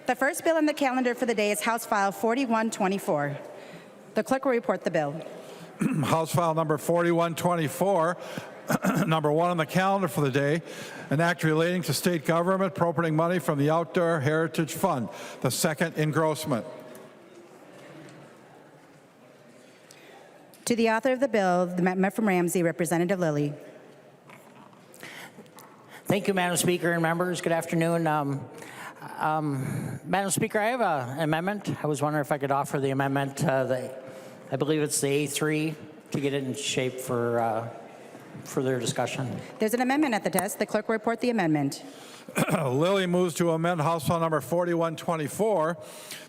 The first bill on the calendar for the day is House File 4124. The clerk will report the bill. House File number 4124, number 1 on the calendar for the day, an act relating to state government appropriating money from the Outdoor Heritage Fund, the second engrossment. To the author of the bill, the member from Ramsey, Representative Lilly. Thank you, Madam Speaker and members. Good afternoon. Madam Speaker, I have an amendment. I was wondering if I could offer the amendment. I believe it's the A3 to get it in shape for further discussion. There's an amendment at the desk. The clerk will report the amendment. Lilly moves to amend House File number 4124,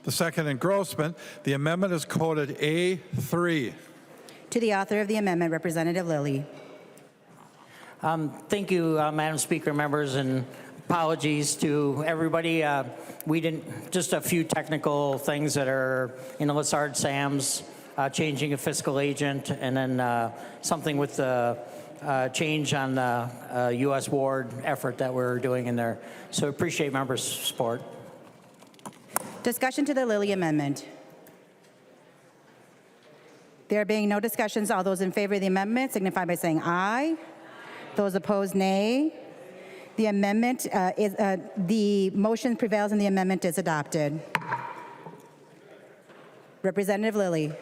the second engrossment. The amendment is coded A3. To the author of the amendment, Representative Lilly. Thank you, Madam Speaker, members, and apologies to everybody. We didn't, just a few technical things that are in the Lessard Sams, changing a fiscal agent, and then something with the change on the U.S. ward effort that we're doing in there. So appreciate members' support. Discussion to the Lilly amendment. There being no discussions, all those in favor of the amendment signify by saying aye. Those opposed, nay. The amendment the motion prevails and the amendment is adopted. Representative Lilly.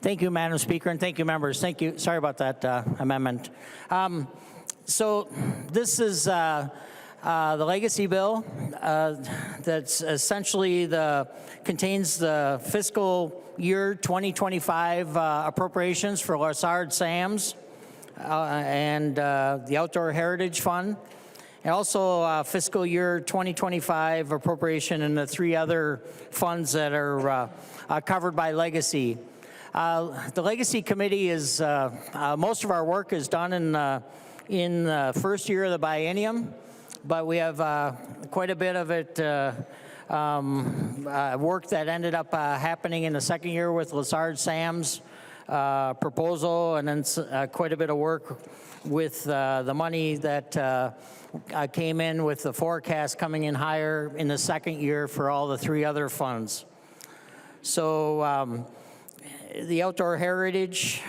Thank you, Madam Speaker, and thank you, members. Thank you. Sorry about that amendment. So this is the legacy bill that's essentially contains the fiscal year 2025 appropriations for Lessard Sams and the Outdoor Heritage Fund, and also fiscal year 2025 appropriation in the 3 other funds that are covered by legacy. The Legacy Committee is, most of our work is done in the first year of the biennium, but we have quite a bit of it work that ended up happening in the second year with Lessard Sam's proposal, and then quite a bit of work with the money that came in with the forecast coming in higher in the second year for all the 3 other funds. So the Outdoor Heritage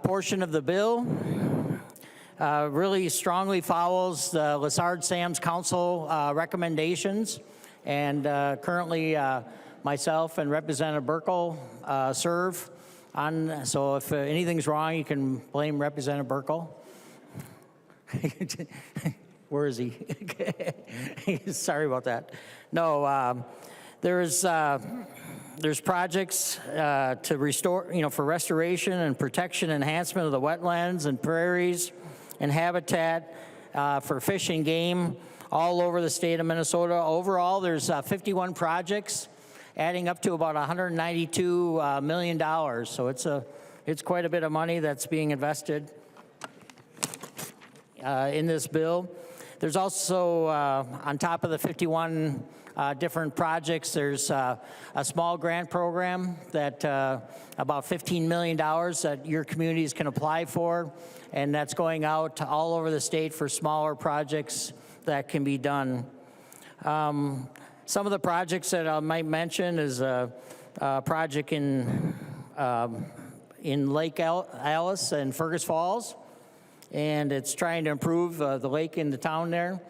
portion of the bill really strongly follows the Lessard Sams Council recommendations, and currently myself and Representative Burkle serve on, so if anything's wrong, you can blame Representative Burkle. Where is he? Sorry about that. No, there's projects to restore, for restoration and protection, enhancement of the wetlands and prairies and habitat for fish and game all over the state of Minnesota. Overall, there's 51 projects adding up to about $192 million. So it's quite a bit of money that's being invested in this bill. There's also, on top of the 51 different projects, there's a small grant program that about $15 million that your communities can apply for, and that's going out to all over the state for smaller projects that can be done. Some of the projects that I might mention is a project in Lake Alice and Fergus Falls, and it's trying to improve the lake in the town there.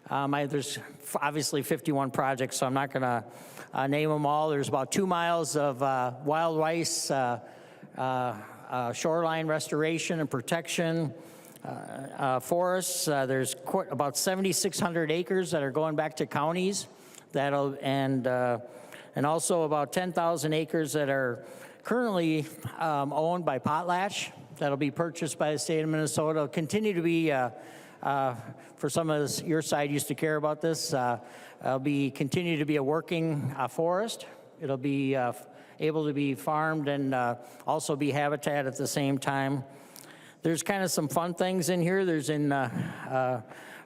There's obviously 51 projects, so I'm not going to name them all. There's about 2 miles of wild rice shoreline restoration and protection, forests. There's about 7,600 acres that are going back to counties. And also about 10,000 acres that are currently owned by Potlatch that'll be purchased by the state of Minnesota. It'll continue to be, for some of us, your side used to care about this, it'll continue to be a working forest. It'll be able to be farmed and also be habitat at the same time. There's kind of some fun things in here. There's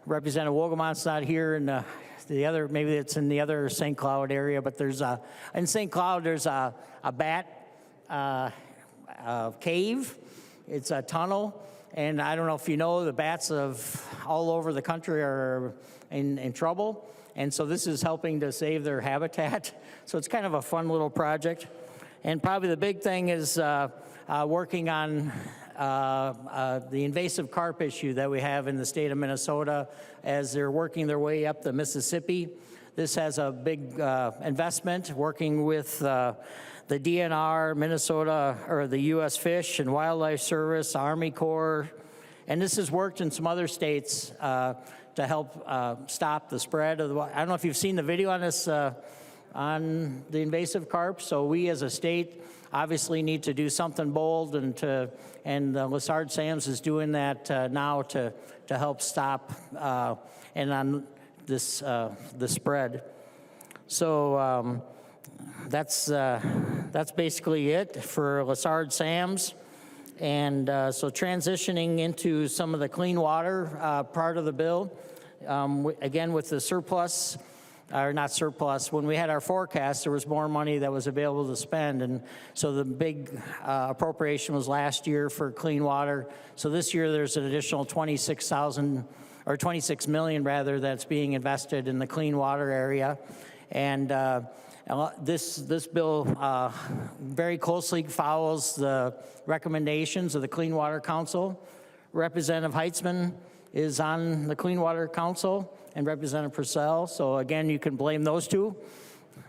Representative Wogelmont's not here, and the other, maybe it's in the other St. Cloud area, but there's in St. Cloud there's a bat cave. It's a tunnel, and I don't know if you know, the bats of all over the country are in trouble. And so this is helping to save their habitat. So it's kind of a fun little project. And probably the big thing is working on the invasive carp issue that we have in the state of Minnesota as they're working their way up the Mississippi. This has a big investment working with the DNR, Minnesota, or the U.S. Fish and Wildlife Service, Army Corps, and this has worked in some other states to help stop the spread of the. I don't know if you've seen the video on this on the invasive carp. So we, as a state, obviously need to do something bold, and Lessard Sams is doing that now to help stop and on this the spread. So that's basically it for Lessard Sams. And so transitioning into some of the clean water part of the bill, again with the surplus, or not surplus, when we had our forecast, there was more money that was available to spend. And so the big appropriation was last year for clean water. So this year there's an additional 26,000, or 26 million rather, that's being invested in the clean water area. And this bill very closely follows the recommendations of the Clean Water Council. Representative Heitzman is on the Clean Water Council, and Representative Purcell. So again, you can blame those two.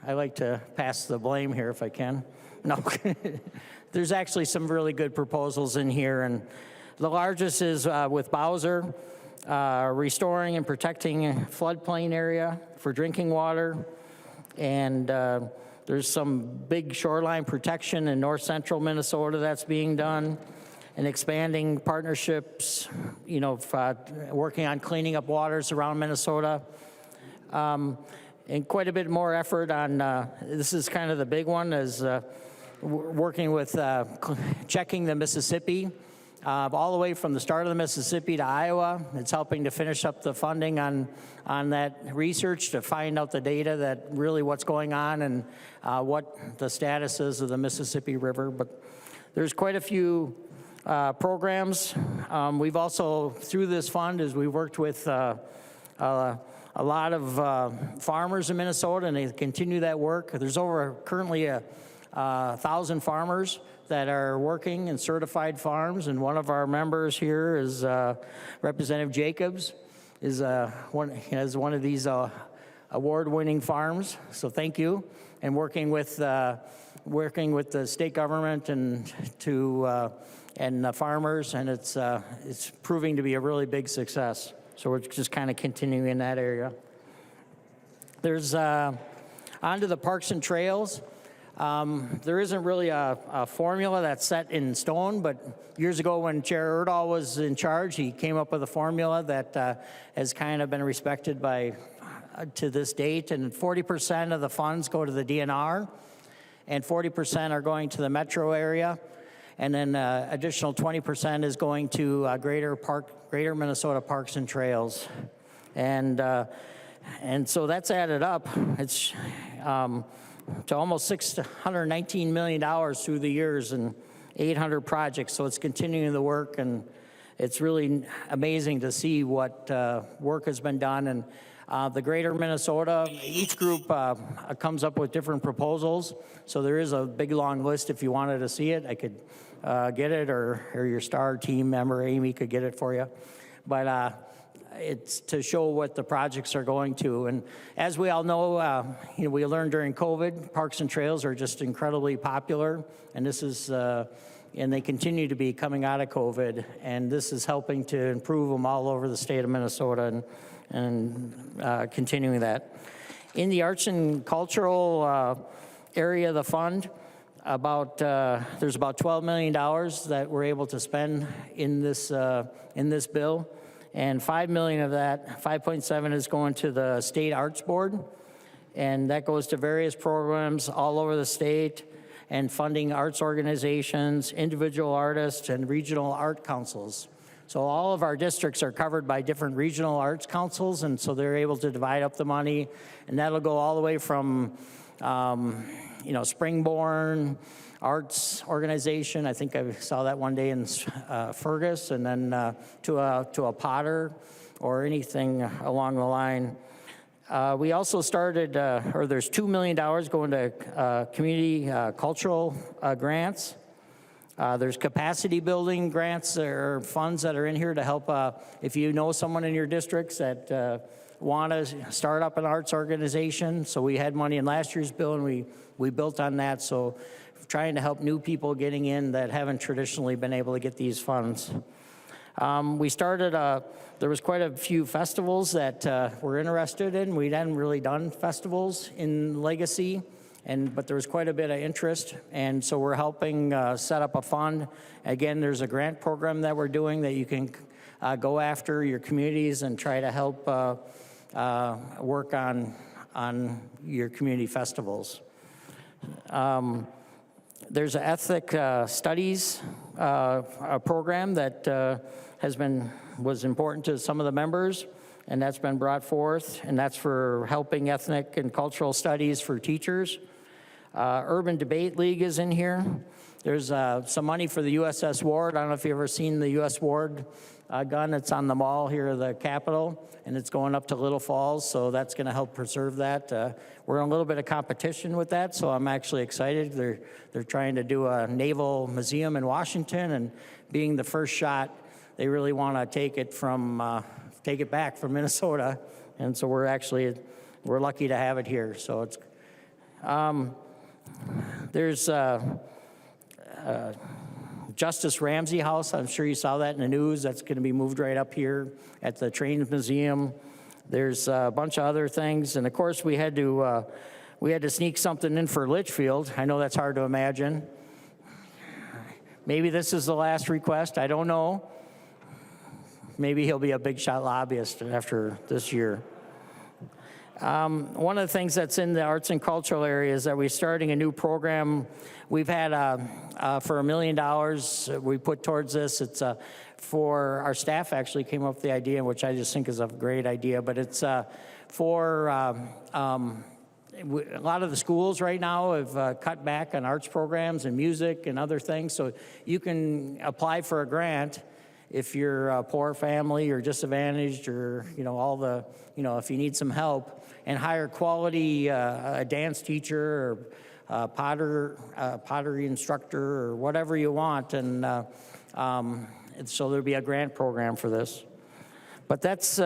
I like to pass the blame here if I can. No, there's actually some really good proposals in here, and the largest is with Bowser, restoring and protecting floodplain area for drinking water. And there's some big shoreline protection in north central Minnesota that's being done, and expanding partnerships, you know, working on cleaning up waters around Minnesota. And quite a bit more effort on, this is kind of the big one, is working with checking the Mississippi, all the way from the start of the Mississippi to Iowa. It's helping to finish up the funding on that research to find out the data that really what's going on and what the status is of the Mississippi River. But there's quite a few programs. We've also, through this fund, as we worked with a lot of farmers in Minnesota, and they continue that work. There's over currently 1,000 farmers that are working in certified farms, and one of our members here is Representative Jacobs, is one of these award-winning farms. So thank you, and working with the state government and the farmers, and it's proving to be a really big success. So we're just kind of continuing in that area. There's onto the parks and trails. There isn't really a formula that's set in stone, but years ago when Chair Erdahl was in charge, he came up with a formula that has kind of been respected by to this date, and 40% of the funds go to the DNR, and 40% are going to the metro area, and then additional 20% is going to Greater Minnesota Parks and Trails, and so that's added up. It's to almost $619 million through the years and 800 projects. So it's continuing the work, and it's really amazing to see what work has been done. And the Greater Minnesota, each group comes up with different proposals. So there is a big long list. If you wanted to see it, I could get it, or your STAR team member, Amy, could get it for you. But it's to show what the projects are going to. And as we all know, we learned during COVID, parks and trails are just incredibly popular. And this is, and they continue to be coming out of COVID. And this is helping to improve them all over the state of Minnesota and continuing that. In the arts and cultural area of the fund, there's about $12 million that we're able to spend in this bill. And $5 million of that, 5.7, is going to the State Arts Board. And that goes to various programs all over the state and funding arts organizations, individual artists, and regional art councils. So all of our districts are covered by different regional arts councils, and so they're able to divide up the money. And that'll go all the way from, Springborn Arts Organization. I think I saw that one day in Fergus, and then to a Potter or anything along the line. We also started, or there's $2 million going to community cultural grants. There's capacity building grants or funds that are in here to help if you know someone in your districts that want to start up an arts organization. So we had money in last year's bill, and we built on that. So trying to help new people getting in that haven't traditionally been able to get these funds. We started, there was quite a few festivals that we're interested in. We hadn't really done festivals in Legacy, but there was quite a bit of interest, and so we're helping set up a fund. Again, there's a grant program that we're doing that you can go after your communities and try to help work on your community festivals. There's an ethnic studies program that was important to some of the members, and that's been brought forth, and that's for helping ethnic and cultural studies for teachers. Urban Debate League is in here. There's some money for the USS Ward. I don't know if you've ever seen the US Ward gun. It's on the mall here at the Capitol, and it's going up to Little Falls, so that's going to help preserve that. We're in a little bit of competition with that, so I'm actually excited. They're trying to do a naval museum in Washington, and being the first shot, they really want to take it back from Minnesota, and so we're lucky to have it here. So it's there's Justice Ramsey House. I'm sure you saw that in the news. That's going to be moved right up here at the Trains Museum. There's a bunch of other things, and of course we had to sneak something in for Litchfield. I know that's hard to imagine. Maybe this is the last request. I don't know. Maybe he'll be a big shot lobbyist after this year. One of the things that's in the arts and cultural area is that we're starting a new program. We've had, for $1 million we put towards this. It's for our staff actually came up with the idea, which I just think is a great idea, but it's for a lot of the schools right now have cut back on arts programs and music and other things. So you can apply for a grant if you're a poor family or disadvantaged, or if you need some help, and hire quality a dance teacher or pottery instructor or whatever you want, and so there'll be a grant program for this. But that's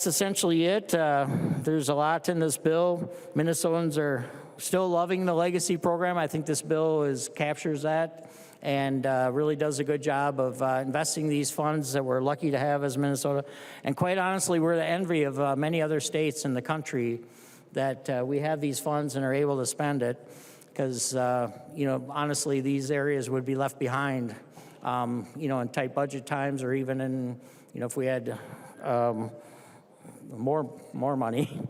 essentially it. There's a lot in this bill. Minnesotans are still loving the legacy program. I think this bill captures that, and really does a good job of investing these funds that we're lucky to have as Minnesota. And quite honestly, we're the envy of many other states in the country that we have these funds and are able to spend it, because honestly, these areas would be left behind, in tight budget times, or even in, if we had more money.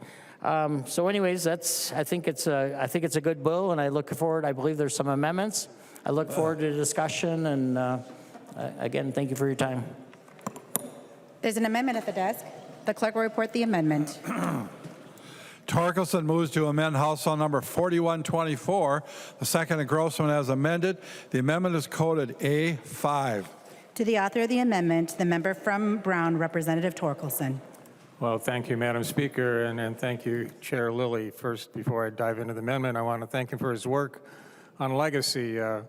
So anyways, I think it's a good bill, and I look forward. I believe there's some amendments. I look forward to the discussion, and again, thank you for your time. There's an amendment at the desk. The clerk will report the amendment. Torkelson moves to amend House File Number 4124. The second engrossment as amended. The amendment is coded A5. To the author of the amendment, the member from Brown, Representative Torkelson. Well, thank you, Madam Speaker, and thank you, Chair Lilly. First, before I dive into the amendment, I want to thank him for his work on legacy. I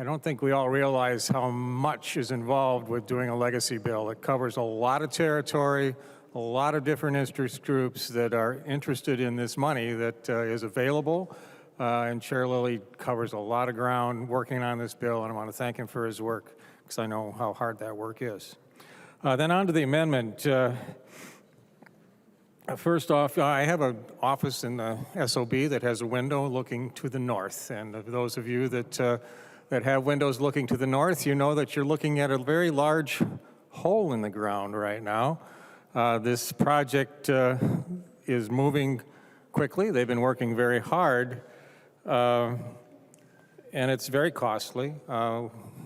don't think we all realize how much is involved with doing a legacy bill. It covers a lot of territory, a lot of different interest groups that are interested in this money that is available. And Chair Lilly covers a lot of ground working on this bill, and I want to thank him for his work, because I know how hard that work is. Then on to the amendment. First off, I have an office in the SOB that has a window looking to the north. And those of you that have windows looking to the north, you know that you're looking at a very large hole in the ground right now. This project is moving quickly. They've been working very hard, and it's very costly.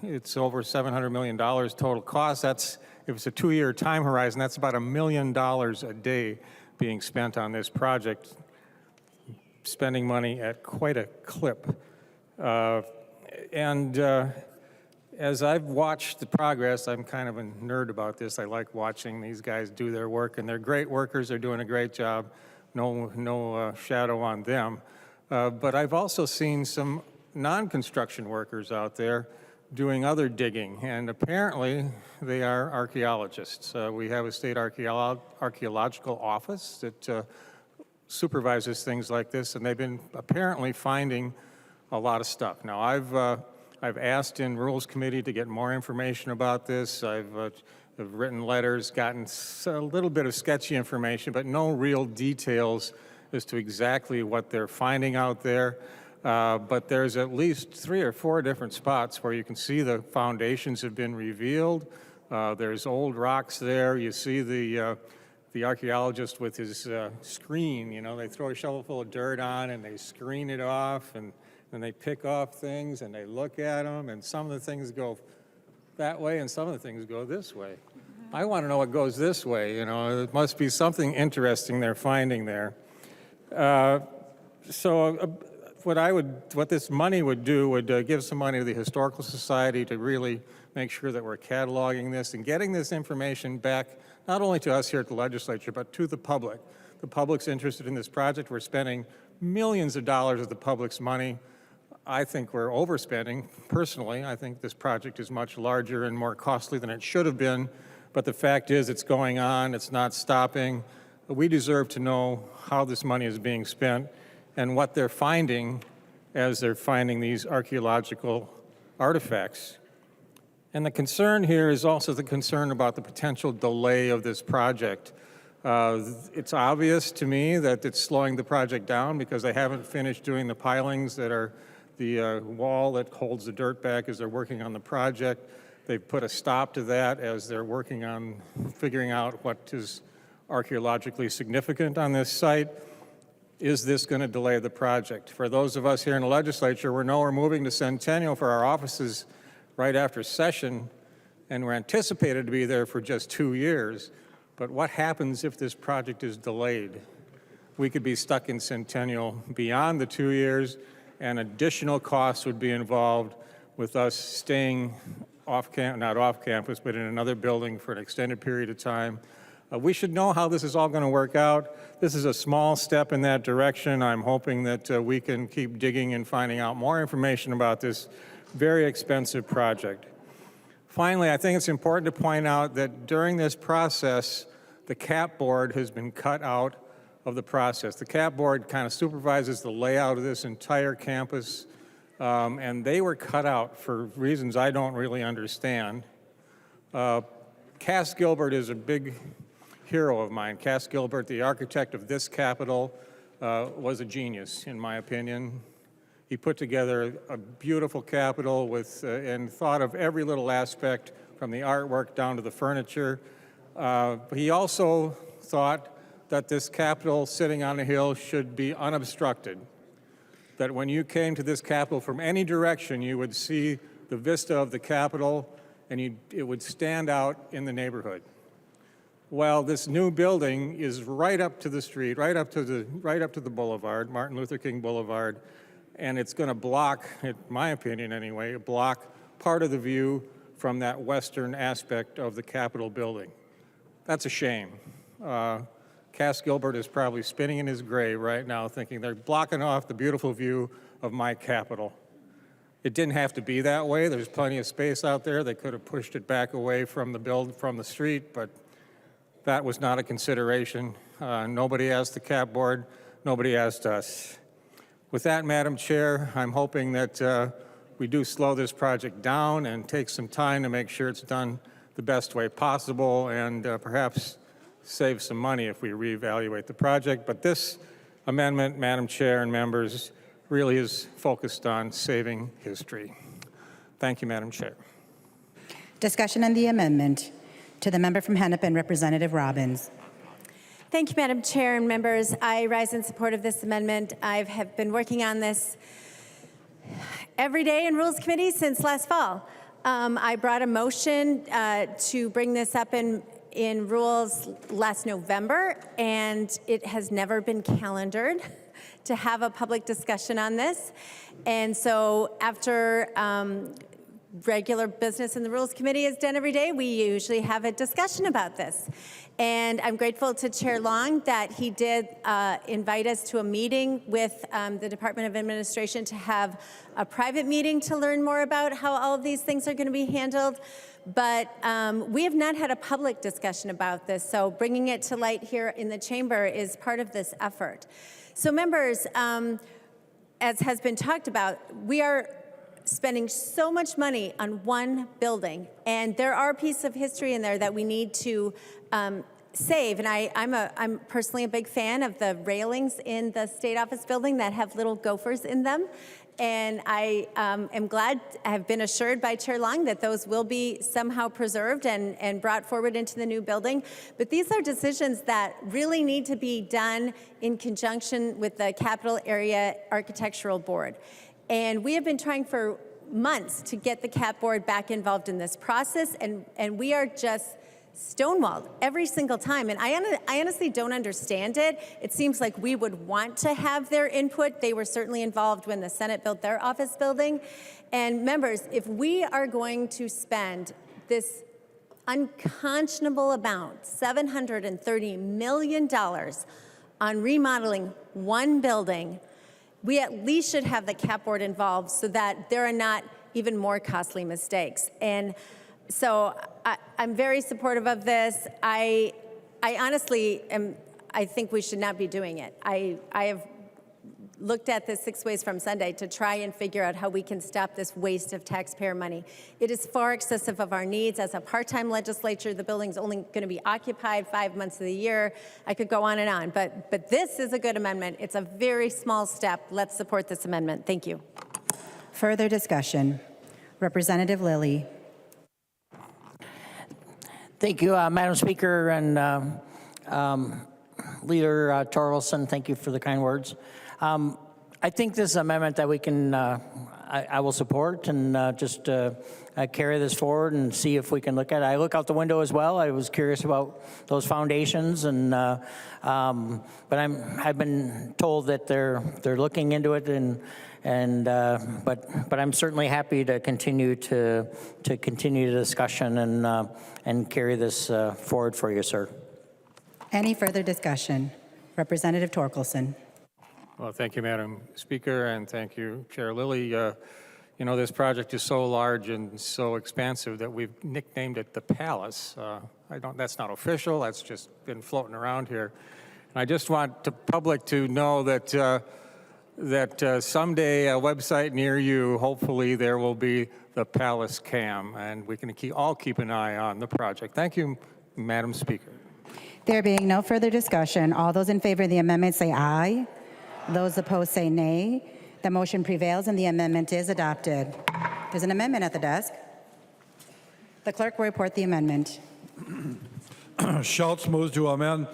It's over $700 million total cost. If it's a 2-year time horizon, that's about $1 million a day being spent on this project, spending money at quite a clip. And as I've watched the progress, I'm kind of a nerd about this. I like watching these guys do their work, and they're great workers. They're doing a great job. No shadow on them. But I've also seen some non-construction workers out there doing other digging, and apparently they are archaeologists. We have a state archaeological office that supervises things like this, and they've been apparently finding a lot of stuff. Now, I've asked in Rules Committee to get more information about this. I've written letters, gotten a little bit of sketchy information, but no real details as to exactly what they're finding out there. But there's at least 3 or 4 different spots where you can see the foundations have been revealed. There's old rocks there. You see the archaeologist with his screen. You know, they throw a shovel full of dirt on and they screen it off, and then they pick off things and they look at them, and some of the things go that way and some of the things go this way. I want to know what goes this way. You know, it must be something interesting they're finding there. What this money would do would give some money to the Historical Society to really make sure that we're cataloging this and getting this information back, not only to us here at the legislature, but to the public. The public's interested in this project. We're spending millions of dollars of the public's money. I think we're overspending. Personally, I think this project is much larger and more costly than it should have been, but the fact is it's going on, it's not stopping. We deserve to know how this money is being spent and what they're finding as they're finding these archaeological artifacts. And the concern here is also the concern about the potential delay of this project. It's obvious to me that it's slowing the project down because they haven't finished doing the pilings that are the wall that holds the dirt back as they're working on the project. They've put a stop to that as they're working on figuring out what is archaeologically significant on this site. Is this going to delay the project? For those of us here in the legislature, we know we're moving to Centennial for our offices right after session, and we're anticipated to be there for just 2 years. But what happens if this project is delayed? We could be stuck in Centennial beyond the 2 years, and additional costs would be involved with us staying not off campus, but in another building for an extended period of time. We should know how this is all going to work out. This is a small step in that direction. I'm hoping that we can keep digging and finding out more information about this very expensive project. Finally, I think it's important to point out that during this process, the CAP board has been cut out of the process. The CAP board kind of supervises the layout of this entire campus, and they were cut out for reasons I don't really understand. Cass Gilbert is a big hero of mine. Cass Gilbert, the architect of this Capitol, was a genius, in my opinion. He put together a beautiful Capitol with, and thought of every little aspect from the artwork down to the furniture. He also thought that this Capitol sitting on a hill should be unobstructed, that when you came to this Capitol from any direction, you would see the vista of the Capitol and it would stand out in the neighborhood. Well, this new building is right up to the street, right up to the boulevard, Martin Luther King Boulevard, and it's going to block, in my opinion anyway, block part of the view from that western aspect of the Capitol building. That's a shame. Cass Gilbert is probably spinning in his grave right now thinking they're blocking off the beautiful view of my Capitol. It didn't have to be that way. There's plenty of space out there. They could have pushed it back away from the street, but that was not a consideration. Nobody asked the CAP board. Nobody asked us. With that, Madam Chair, I'm hoping that we do slow this project down and take some time to make sure it's done the best way possible and perhaps save some money if we reevaluate the project. But this amendment, Madam Chair and members, really is focused on saving history. Thank you, Madam Chair. Discussion on the amendment. To the member from Hennepin, Representative Robbins. Thank you, Madam Chair and members. I rise in support of this amendment. I have been working on this every day in Rules Committee since last fall. I brought a motion to bring this up in Rules last November, and it has never been calendared to have a public discussion on this. And so after regular business in the Rules Committee is done every day, we usually have a discussion about this. And I'm grateful to Chair Long that he did invite us to a meeting with the Department of Administration to have a private meeting to learn more about how all of these things are going to be handled. But we have not had a public discussion about this, so bringing it to light here in the chamber is part of this effort. So members, as has been talked about, we are spending so much money on one building, and there are pieces of history in there that we need to save. And I'm personally a big fan of the railings in the State Office building that have little gophers in them. And I am glad, I have been assured by Chair Long that those will be somehow preserved and brought forward into the new building. But these are decisions that really need to be done in conjunction with the Capital Area Architectural Board. And we have been trying for months to get the CAP Board back involved in this process, and we are just stonewalled every single time. And I honestly don't understand it. It seems like we would want to have their input. They were certainly involved when the Senate built their office building. And members, if we are going to spend this unconscionable amount, $730 million, on remodeling one building, we at least should have the CAP Board involved so that there are not even more costly mistakes. And so I'm very supportive of this. I honestly am, I think we should not be doing it. I have looked at this 6 ways from Sunday to try and figure out how we can stop this waste of taxpayer money. It is far excessive of our needs. As a part-time legislature, the building's only going to be occupied 5 months of the year. I could go on and on, but this is a good amendment. It's a very small step. Let's support this amendment. Thank you. Further discussion. Representative Lilly. Thank you, Madam Speaker, and Leader Torkelson. Thank you for the kind words. I think this is an amendment that we can, I will support and just carry this forward and see if we can look at it. I look out the window as well. I was curious about those foundations, and but I've been told that they're looking into it, but I'm certainly happy to continue the discussion and carry this forward for you, sir. Any further discussion? Representative Torkelson. Well, thank you, Madam Speaker, and thank you, Chair Lilly. You know, this project is so large and so expansive that we've nicknamed it the Palace. That's not official. That's just been floating around here. And I just want the public to know that someday a website near you, hopefully there will be the Palace Cam, and we can all keep an eye on the project. Thank you, Madam Speaker. There being no further discussion, all those in favor of the amendment say aye. Those opposed say nay. The motion prevails and the amendment is adopted. There's an amendment at the desk. The clerk will report the amendment. Schultz moves to amend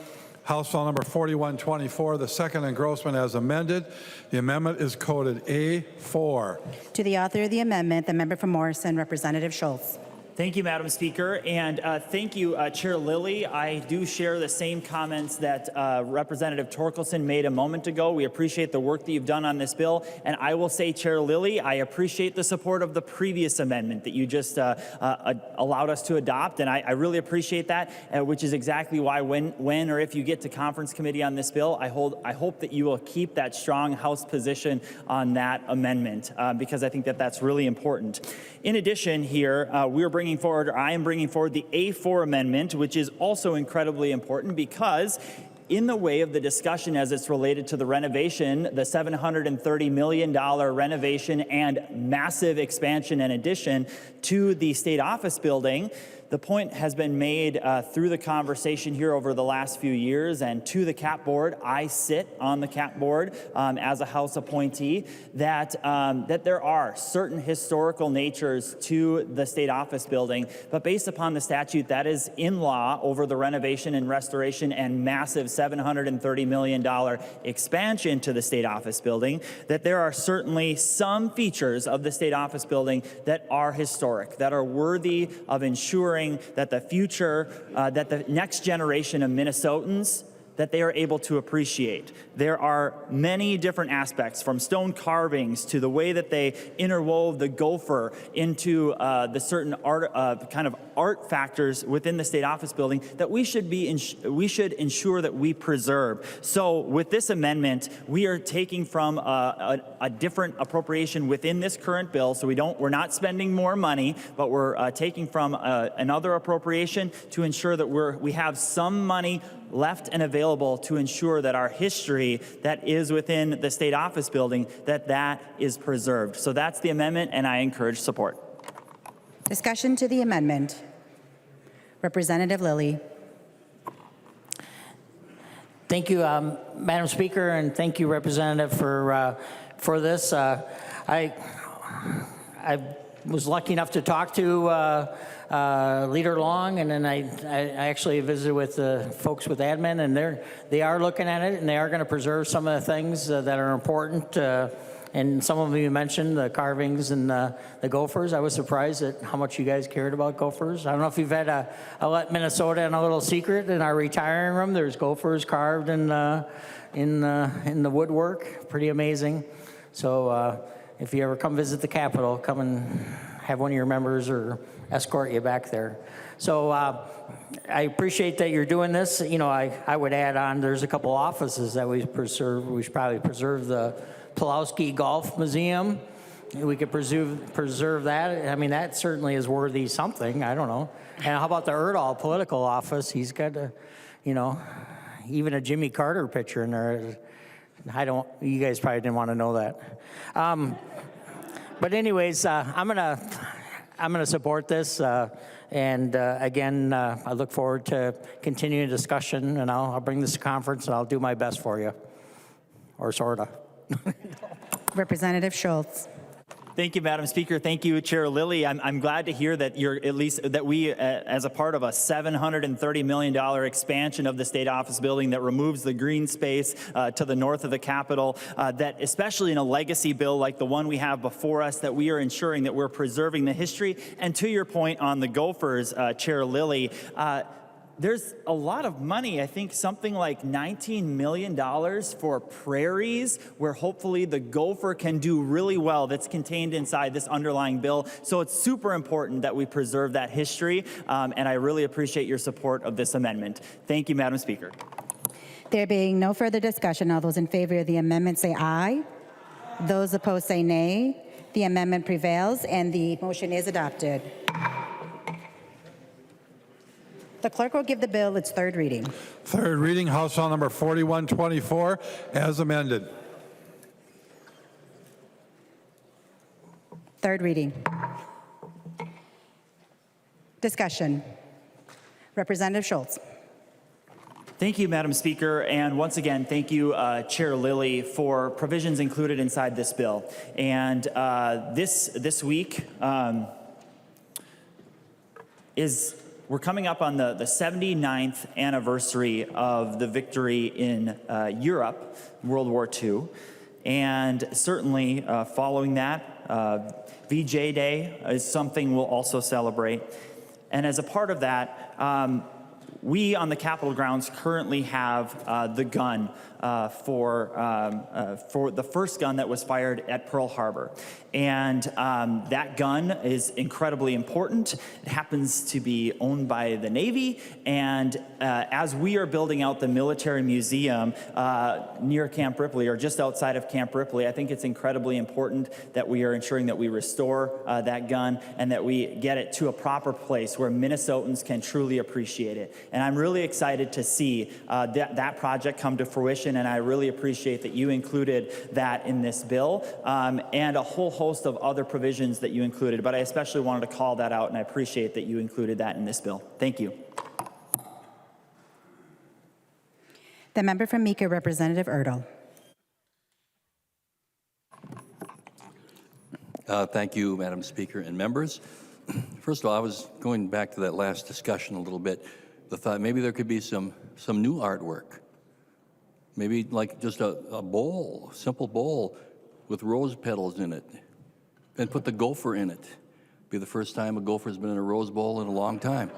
House File Number 4124, the second engrossment as amended. The amendment is coded A4. To the author of the amendment, the member from Morrison, Representative Schultz. Thank you, Madam Speaker, and thank you, Chair Lilly. I do share the same comments that Representative Torkelson made a moment ago. We appreciate the work that you've done on this bill, and I will say, Chair Lilly, I appreciate the support of the previous amendment that you just allowed us to adopt, and I really appreciate that, which is exactly why when or if you get to conference committee on this bill, I hope that you will keep that strong House position on that amendment, because I think that that's really important. In addition here, I am bringing forward the A4 amendment, which is also incredibly important because in the way of the discussion as it's related to the renovation, the $730 million renovation and massive expansion and addition to the state office building, the point has been made through the conversation here over the last few years and to the CAP Board. I sit on the CAP Board as a House appointee, that there are certain historical natures to the state office building, but based upon the statute that is in law over the renovation and restoration and massive $730 million expansion to the state office building, that there are certainly some features of the state office building that are historic, that are worthy of ensuring that the future, that the next generation of Minnesotans that they are able to appreciate. There are many different aspects, from stone carvings to the way that they interwove the gopher into the certain art, kind of art factors within the state office building that we should ensure that we preserve. So with this amendment, we are taking from a different appropriation within this current bill. So we're not spending more money, but we're taking from another appropriation to ensure that we have some money left and available to ensure that our history that is within the state office building, that is preserved. So that's the amendment, and I encourage support. Discussion to the amendment. Representative Lilly. Thank you, Madam Speaker, and thank you, Representative, for this. I was lucky enough to talk to Leader Long, and then I actually visited with the folks with admin, and they are looking at it, and they are going to preserve some of the things that are important. And some of you mentioned the carvings and the gophers. I was surprised at how much you guys cared about gophers. I don't know if you've had I let Minnesota in a little secret. In our retiring room, there's gophers carved in the woodwork. Pretty amazing. So if you ever come visit the Capitol, come and have one of your members or escort you back there. So I appreciate that you're doing this. You know, I would add on, there's a couple offices that we preserve. We should probably preserve the Pulowski Golf Museum. We could preserve that. I mean, that certainly is worthy something. I don't know. And how about the Erdahl political office? He's got even a Jimmy Carter picture in there. You guys probably didn't want to know that. But anyways, I'm gonna support this. And again, I look forward to continuing discussion, and I'll bring this to conference, and I'll do my best for you, or sorta. Representative Schultz. Thank you, Madam Speaker. Thank you, Chair Lilly. I'm glad to hear that we, as a part of a $730 million expansion of the state office building that removes the green space to the north of the Capitol, that especially in a legacy bill like the one we have before us, that we are ensuring that we're preserving the history. And to your point on the gophers, Chair Lilly, there's a lot of money, I think something like $19 million for prairies, where hopefully the gopher can do really well, that's contained inside this underlying bill. So it's super important that we preserve that history, and I really appreciate your support of this amendment. Thank you, Madam Speaker. There being no further discussion, all those in favor of the amendment say aye. Those opposed say nay. The amendment prevails, and the motion is adopted. The clerk will give the bill its third reading. Third reading, House File Number 4124, as amended. Third reading. Discussion. Representative Schultz. Thank you, Madam Speaker, and once again, thank you, Chair Lilly, for provisions included inside this bill. And this week we're coming up on the 79th anniversary of the victory in Europe, World War II. And certainly following that, VJ Day is something we'll also celebrate. And as a part of that, we on the Capitol grounds currently have the gun for the first gun that was fired at Pearl Harbor. And that gun is incredibly important. It happens to be owned by the Navy. And as we are building out the military museum near Camp Ripley, or just outside of Camp Ripley, I think it's incredibly important that we are ensuring that we restore that gun and that we get it to a proper place where Minnesotans can truly appreciate it. And I'm really excited to see that project come to fruition, and I really appreciate that you included that in this bill, and a whole host of other provisions that you included, but I especially wanted to call that out, and I appreciate that you included that in this bill. Thank you. The member from Meeker, Representative Erdahl. Thank you, Madam Speaker and members. First of all, I was going back to that last discussion a little bit. The thought maybe there could be some new artwork. Maybe like just a bowl, simple bowl with rose petals in it, and put the gopher in it. Be the first time a gopher's been in a rose bowl in a long time.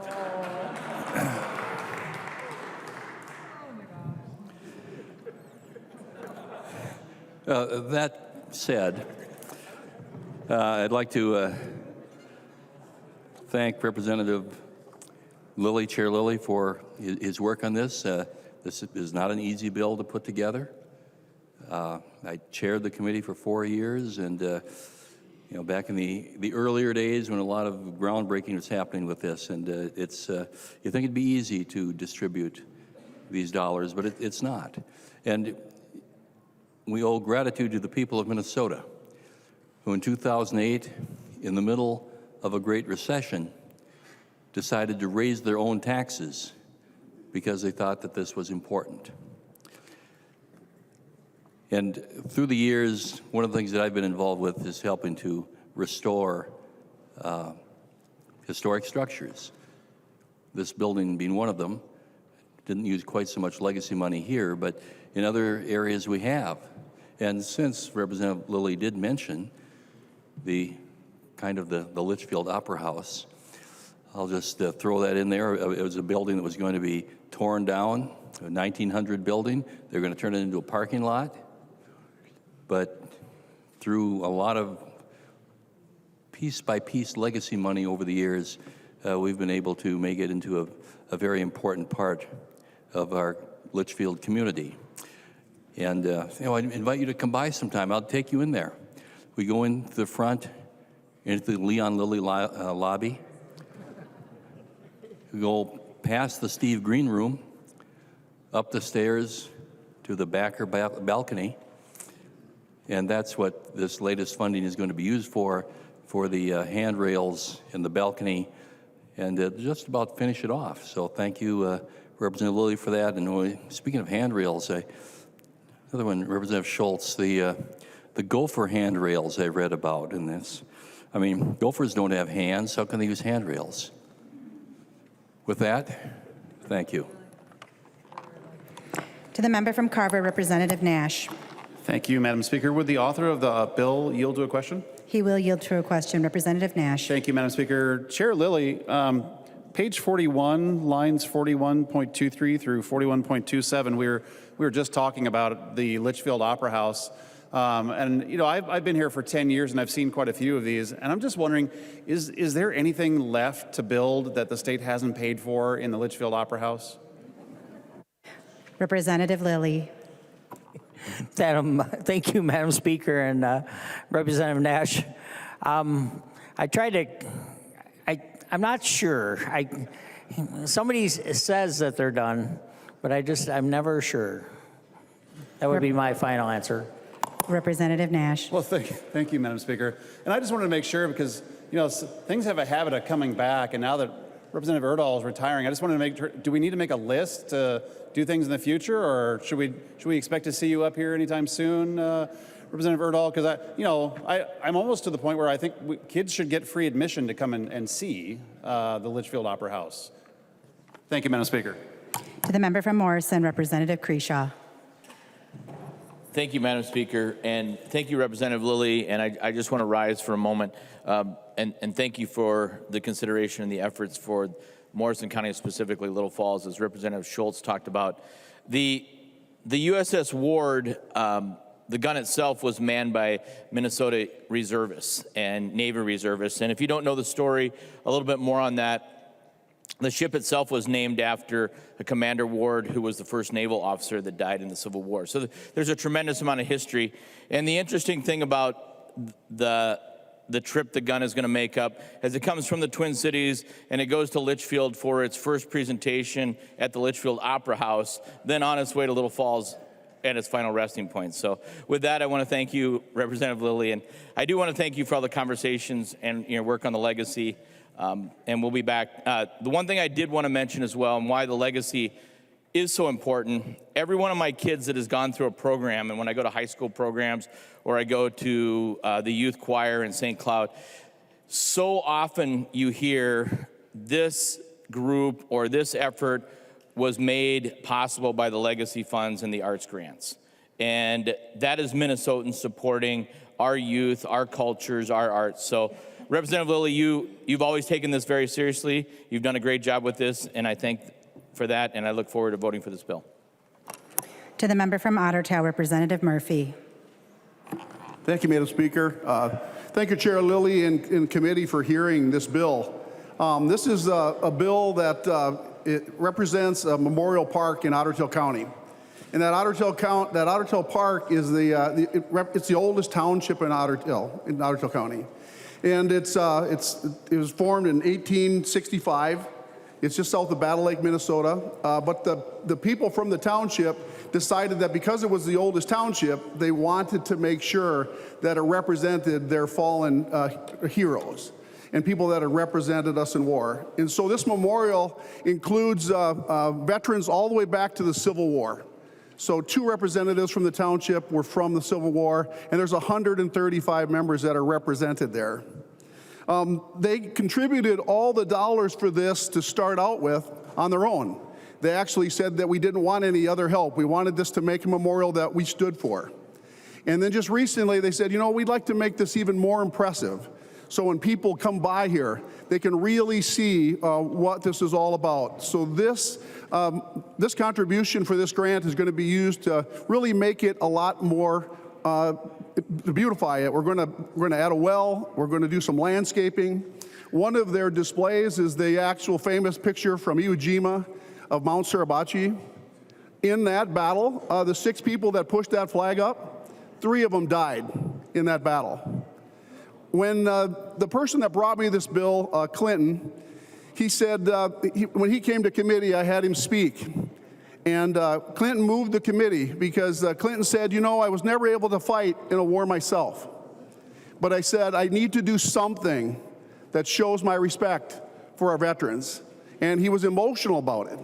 That said, I'd like to thank Representative Lilly, Chair Lilly, for his work on this. This is not an easy bill to put together. I chaired the committee for 4 years, and you know, back in the earlier days when a lot of groundbreaking was happening with this, and it's you think it'd be easy to distribute these dollars, but it's not. And we owe gratitude to the people of Minnesota, who in 2008, in the middle of a Great Recession, decided to raise their own taxes because they thought that this was important. And through the years, one of the things that I've been involved with is helping to restore historic structures. This building being one of them. Didn't use quite so much legacy money here, but in other areas we have. And since Representative Lilly did mention the Litchfield Opera House, I'll just throw that in there. It was a building that was going to be torn down, a 1900 building. They're going to turn it into a parking lot. But through a lot of piece-by-piece legacy money over the years, we've been able to make it into a very important part of our Litchfield community. And you know, I invite you to come by sometime. I'll take you in there. We go into the front, into the Leon Lilly lobby. We go past the Steve Green room, up the stairs to the backer balcony. And that's what this latest funding is going to be used for the handrails and the balcony, and just about finish it off. So thank you, Representative Lilly, for that. And speaking of handrails, another one, Representative Schultz, the gopher handrails I read about in this. I mean, gophers don't have hands. How can they use handrails? With that, thank you. To the member from Carver, Representative Nash. Thank you, Madam Speaker. Would the author of the bill yield to a question? He will yield to a question. Representative Nash. Thank you, Madam Speaker. Chair Lilly, page 41, lines 41.23 through 41.27, we were just talking about the Litchfield Opera House. And, you know, I've been here for 10 years, and I've seen quite a few of these. And I'm just wondering, is there anything left to build that the state hasn't paid for in the Litchfield Opera House? Representative Lilly. Thank you, Madam Speaker, and Representative Nash. I'm not sure. Somebody says that they're done, but I'm never sure. That would be my final answer. Representative Nash. Well, thank you, Madam Speaker. And I just wanted to make sure, because, you know, things have a habit of coming back, and now that Representative Erdahl is retiring, I just wanted to make sure, do we need to make a list to do things in the future, or should we expect to see you up here anytime soon, Representative Erdahl? Because I'm almost to the point where I think kids should get free admission to come and see the Litchfield Opera House. Thank you, Madam Speaker. To the member from Morrison, Representative Creshaw. Thank you, Madam Speaker, and thank you, Representative Lilly. And I just want to rise for a moment and thank you for the consideration and the efforts for Morrison County, specifically Little Falls, as Representative Schultz talked about. The USS Ward, the gun itself was manned by Minnesota reservists and Navy reservists. And if you don't know the story, a little bit more on that. The ship itself was named after a Commander Ward, who was the first naval officer that died in the Civil War. So there's a tremendous amount of history. And the interesting thing about the trip the gun is going to make up is it comes from the Twin Cities and it goes to Litchfield for its first presentation at the Litchfield Opera House, then on its way to Little Falls at its final resting point. So with that, I want to thank you, Representative Lilly, and I do want to thank you for all the conversations and your work on the legacy. And we'll be back. The one thing I did want to mention as well, and why the legacy is so important, every one of my kids that has gone through a program, and when I go to high school programs or I go to the youth choir in St. Cloud, so often you hear this group or this effort was made possible by the legacy funds and the arts grants. And that is Minnesotans supporting our youth, our cultures, our arts. So Representative Lilly, you've always taken this very seriously. You've done a great job with this, and I thank for that, and I look forward to voting for this bill. To the member from Ottertail, Representative Murphy. Thank you, Madam Speaker. Thank you, Chair Lilly and committee for hearing this bill. This is a bill that it represents a memorial park in Otter Tail County. And that Otter Tail Park is it's the oldest township in Otter Tail County. And it was formed in 1865. It's just south of Battle Lake, Minnesota. But the people from the township decided that because it was the oldest township, they wanted to make sure that it represented their fallen heroes and people that had represented us in war. And so this memorial includes veterans all the way back to the Civil War. So 2 representatives from the township were from the Civil War, and there's 135 members that are represented there. They contributed all the dollars for this to start out with on their own. They actually said that we didn't want any other help. We wanted this to make a memorial that we stood for. And then just recently they said, you know, we'd like to make this even more impressive. So when people come by here, they can really see what this is all about. So this contribution for this grant is going to be used to really make it a lot more, to beautify it. We're going to add a well. We're going to do some landscaping. One of their displays is the actual famous picture from Iwo Jima of Mount Suribachi. In that battle, the 6 people that pushed that flag up, 3 of them died in that battle. When the person that brought me this bill, Clinton, he said, when he came to committee, I had him speak. And Clinton moved the committee because Clinton said, you know, I was never able to fight in a war myself. But I said, I need to do something that shows my respect for our veterans. And he was emotional about it.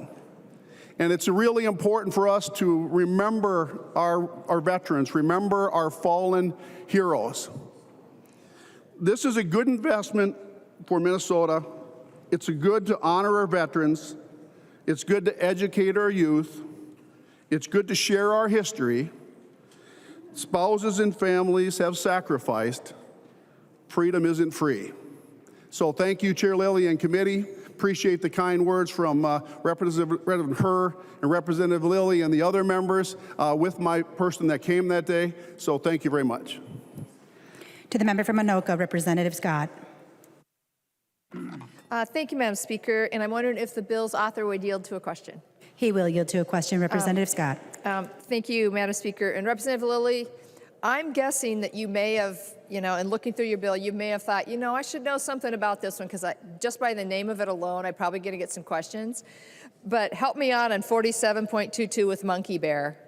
And it's really important for us to remember our veterans, remember our fallen heroes. This is a good investment for Minnesota. It's good to honor our veterans. It's good to educate our youth. It's good to share our history. Spouses and families have sacrificed. Freedom isn't free. So thank you, Chair Lilly and committee. Appreciate the kind words from Representative Herr and Representative Lilly and the other members with my person that came that day. So thank you very much. To the member from Anoka, Representative Scott. Thank you, Madam Speaker. And I'm wondering if the bill's author would yield to a question. He will yield to a question. Representative Scott. Thank you, Madam Speaker. And Representative Lilly, I'm guessing that you may have, in looking through your bill, you may have thought, I should know something about this one because just by the name of it alone, I'm probably going to get some questions. But help me out on 47.22 with Monkey Bear.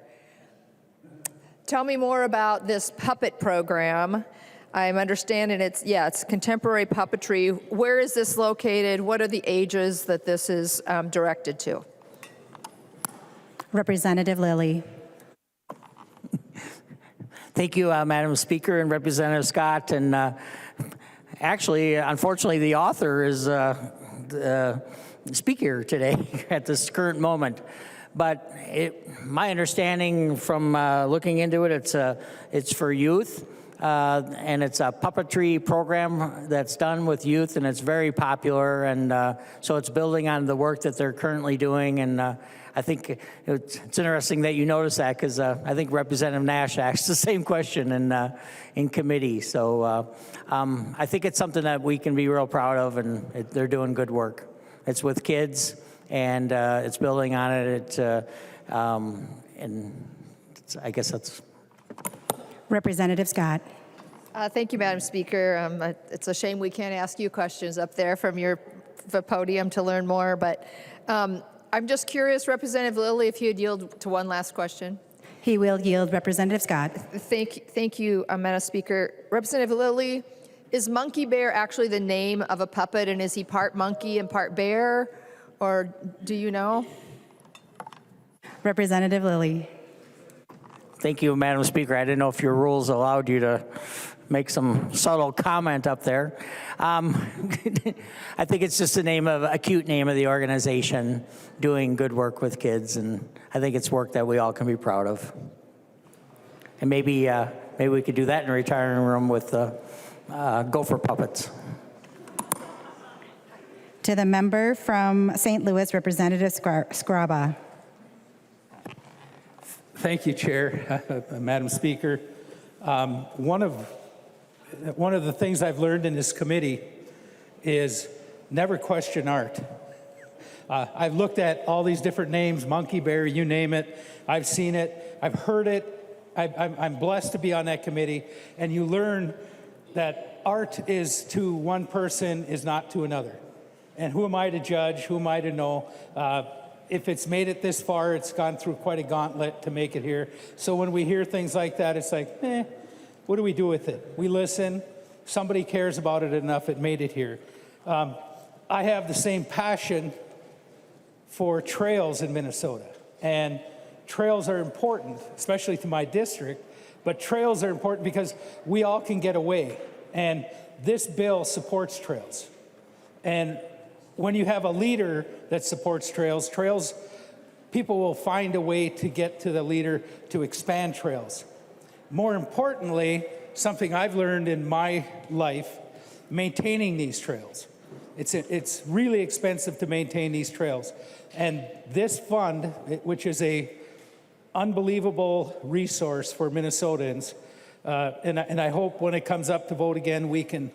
Tell me more about this puppet program. I'm understanding it's contemporary puppetry. Where is this located? What are the ages that this is directed to? Representative Lilly. Thank you, Madam Speaker and Representative Scott. And actually, unfortunately, the author is the speaker today at this current moment. But my understanding from looking into it, it's for youth. And it's a puppetry program that's done with youth, and it's very popular. And so it's building on the work that they're currently doing. And I think it's interesting that you notice that because I think Representative Nash asked the same question in committee. So I think it's something that we can be real proud of, and they're doing good work. It's with kids, and it's building on it. I guess that's. Representative Scott. Thank you, Madam Speaker. It's a shame we can't ask you questions up there from the podium to learn more, but I'm just curious, Representative Lilly, if you'd yield to one last question. He will yield. Representative Scott. Thank you, Madam Speaker. Representative Lilly, is Monkey Bear actually the name of a puppet, and is he part monkey and part bear, or do you know? Representative Lilly. Thank you, Madam Speaker. I didn't know if your rules allowed you to make some subtle comment up there. I think it's just a cute name of the organization doing good work with kids, and I think it's work that we all can be proud of. And maybe we could do that in a retiring room with gopher puppets. To the member from St. Louis, Representative Skraba. Thank you, Chair. Madam Speaker. One of the things I've learned in this committee is never question art. I've looked at all these different names, Monkey Bear, you name it. I've seen it. I've heard it. I'm blessed to be on that committee. And you learn that art is to one person is not to another. And who am I to judge? Who am I to know? If it's made it this far, it's gone through quite a gauntlet to make it here. So when we hear things like that, it's like, what do we do with it? We listen. Somebody cares about it enough. It made it here. I have the same passion for trails in Minnesota. And trails are important, especially to my district. But trails are important because we all can get away. And this bill supports trails. And when you have a leader that supports trails, people will find a way to get to the leader to expand trails. More importantly, something I've learned in my life, maintaining these trails. It's really expensive to maintain these trails. And this fund, which is a unbelievable resource for Minnesotans, and I hope when it comes up to vote again, we can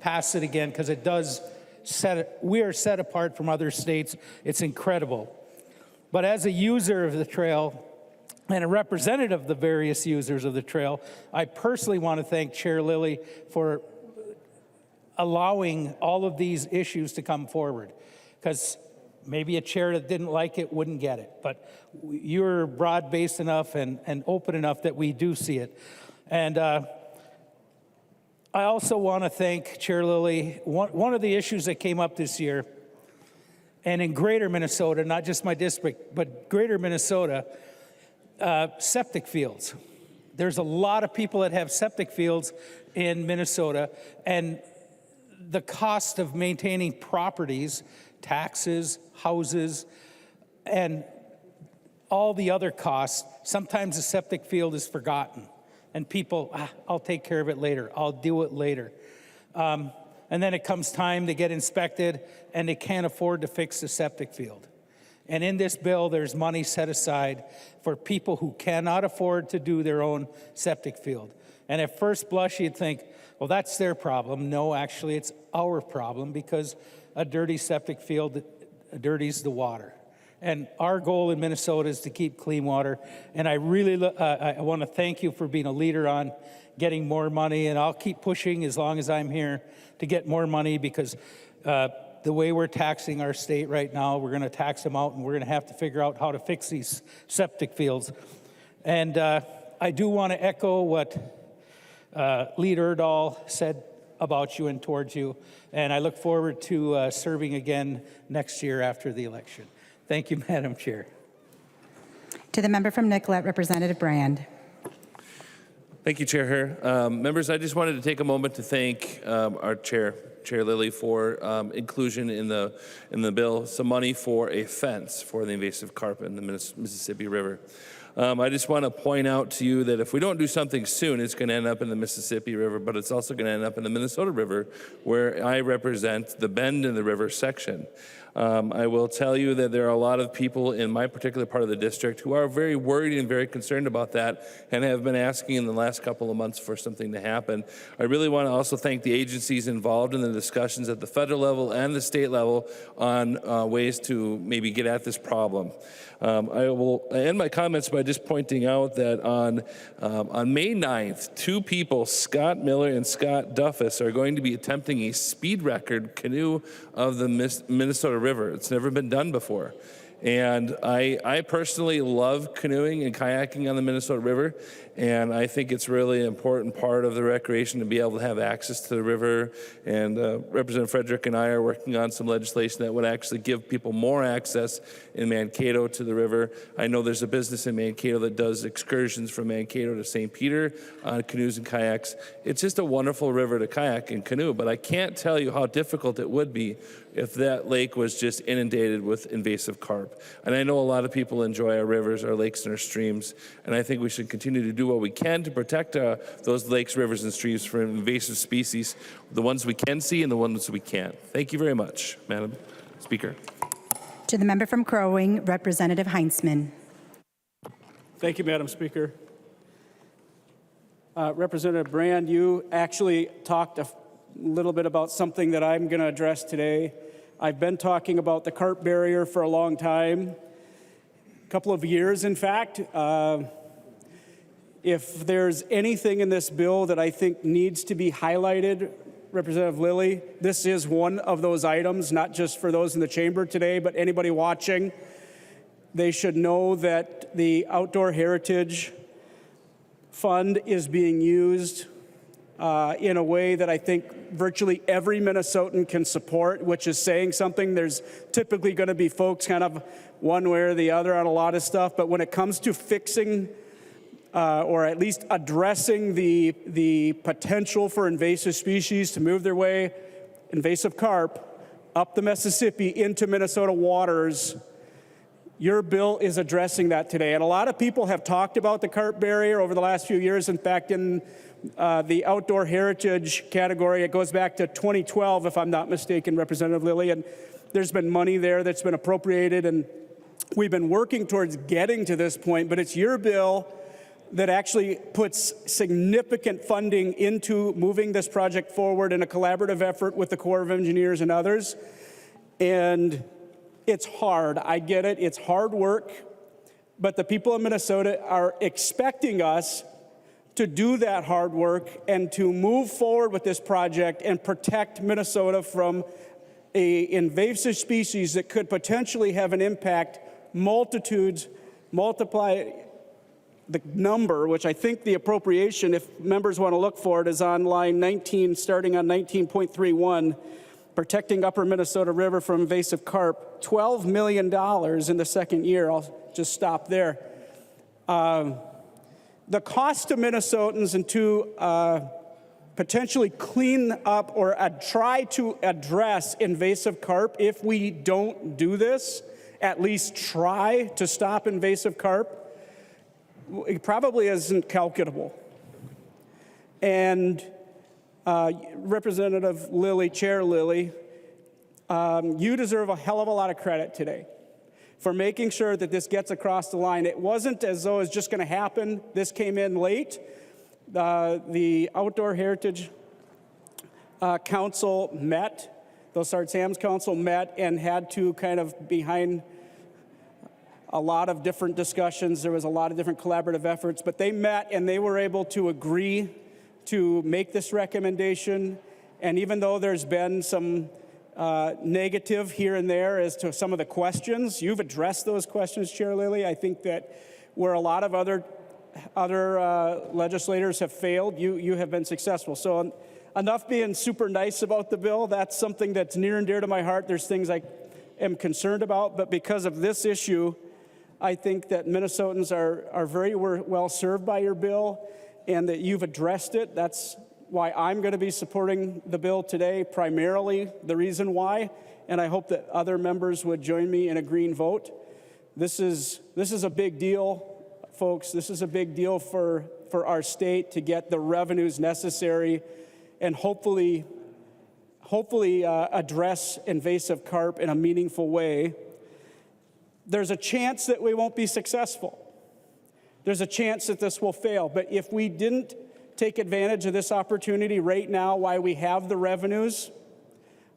pass it again, because it does we are set apart from other states. It's incredible. But as a user of the trail and a representative of the various users of the trail, I personally want to thank Chair Lilly for allowing all of these issues to come forward, because maybe a chair that didn't like it wouldn't get it. But you're broad-based enough and open enough that we do see it. And I also want to thank Chair Lilly. One of the issues that came up this year, and in greater Minnesota, not just my district, but greater Minnesota, septic fields. There's a lot of people that have septic fields in Minnesota, and the cost of maintaining properties, taxes, houses, and all the other costs, sometimes the septic field is forgotten. And people, I'll take care of it later. I'll do it later. And then it comes time to get inspected, and they can't afford to fix the septic field. And in this bill, there's money set aside for people who cannot afford to do their own septic field. And at first blush, you'd think, well, that's their problem. No, actually, it's our problem, because a dirty septic field dirties the water. And our goal in Minnesota is to keep clean water. And I really I want to thank you for being a leader on getting more money. And I'll keep pushing as long as I'm here to get more money, because the way we're taxing our state right now, we're going to tax them out, and we're going to have to figure out how to fix these septic fields. And I do want to echo what Leader Erdahl said about you and towards you. And I look forward to serving again next year after the election. Thank you, Madam Chair. To the member from Nicollet, Representative Brand. Thank you, Chair. Members, I just wanted to take a moment to thank our Chair Lilly, for inclusion in the bill, some money for a fence for the invasive carp in the Mississippi River. I just want to point out to you that if we don't do something soon, it's going to end up in the Mississippi River, but it's also going to end up in the Minnesota River, where I represent the bend in the river section. I will tell you that there are a lot of people in my particular part of the district who are very worried and very concerned about that, and have been asking in the last couple of months for something to happen. I really want to also thank the agencies involved in the discussions at the federal level and the state level on ways to maybe get at this problem. I will end my comments by just pointing out that on May 9th, two people, Scott Miller and Scott Duffus, are going to be attempting a speed record canoe of the Minnesota River. It's never been done before. And I personally love canoeing and kayaking on the Minnesota River, and I think it's really an important part of the recreation to be able to have access to the river. And Representative Frederick and I are working on some legislation that would actually give people more access in Mankato to the river. I know there's a business in Mankato that does excursions from Mankato to St. Peter on canoes and kayaks. It's just a wonderful river to kayak and canoe, but I can't tell you how difficult it would be if that lake was just inundated with invasive carp. And I know a lot of people enjoy our rivers, our lakes, and our streams, and I think we should continue to do what we can to protect those lakes, rivers, and streams from invasive species, the ones we can see and the ones we can't. Thank you very much, Madam Speaker. To the member from Crow Wing, Representative Heinzman. Thank you, Madam Speaker. Representative Brand, you actually talked a little bit about something that I'm going to address today. I've been talking about the carp barrier for a long time, a couple of years, in fact. If there's anything in this bill that I think needs to be highlighted, Representative Lilly, this is one of those items, not just for those in the chamber today, but anybody watching. They should know that the Outdoor Heritage Fund is being used in a way that I think virtually every Minnesotan can support, which is saying something. There's typically going to be folks kind of one way or the other on a lot of stuff, but when it comes to fixing or at least addressing the potential for invasive species to move their way, invasive carp, up the Mississippi into Minnesota waters, your bill is addressing that today. And a lot of people have talked about the carp barrier over the last few years. In fact, in the outdoor heritage category, it goes back to 2012, if I'm not mistaken, Representative Lilly, and there's been money there that's been appropriated, and we've been working towards getting to this point, but it's your bill that actually puts significant funding into moving this project forward in a collaborative effort with the Corps of Engineers and others. And it's hard, I get it, it's hard work, but the people of Minnesota are expecting us to do that hard work and to move forward with this project and protect Minnesota from an invasive species that could potentially have an impact, multiply the number, which I think the appropriation, if members want to look for it, is on line 19, starting on 19.31, protecting upper Minnesota River from invasive carp, $12 million in the second year. I'll just stop there. The cost to Minnesotans and to potentially clean up or try to address invasive carp, if we don't do this, at least try to stop invasive carp, it probably isn't calculable. And Representative Lilly, Chair Lilly, you deserve a hell of a lot of credit today for making sure that this gets across the line. It wasn't as though it's just going to happen. This came in late. The Outdoor Heritage Council met, the Sarge Sam's Council met and had to kind of behind a lot of different discussions. There was a lot of different collaborative efforts, but they met and they were able to agree to make this recommendation. And even though there's been some negative here and there as to some of the questions, you've addressed those questions, Chair Lilly. I think that where a lot of other legislators have failed, you have been successful. So enough being super nice about the bill. That's something that's near and dear to my heart. There's things I am concerned about, but because of this issue, I think that Minnesotans are very well served by your bill and that you've addressed it. That's why I'm going to be supporting the bill today, primarily the reason why, and I hope that other members would join me in a green vote. This is a big deal, folks. This is a big deal for our state to get the revenues necessary and hopefully address invasive carp in a meaningful way. There's a chance that we won't be successful. There's a chance that this will fail. But if we didn't take advantage of this opportunity right now while we have the revenues,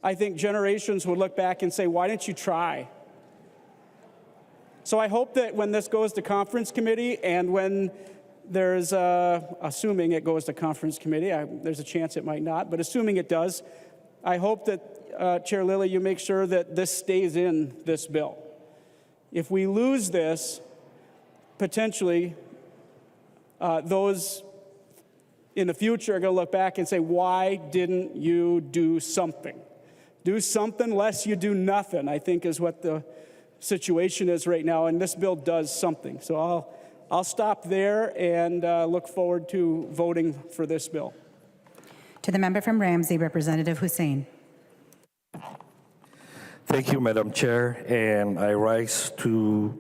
I think generations would look back and say, why didn't you try? So I hope that when this goes to conference committee and when there's, assuming it goes to conference committee, there's a chance it might not, but assuming it does, I hope that, Chair Lilly, you make sure that this stays in this bill. If we lose this, potentially, those in the future are going to look back and say, why didn't you do something? Do something lest you do nothing, I think is what the situation is right now, and this bill does something. So I'll stop there and look forward to voting for this bill. To the member from Ramsey, Representative Hussein. Thank you, Madam Chair, and I rise to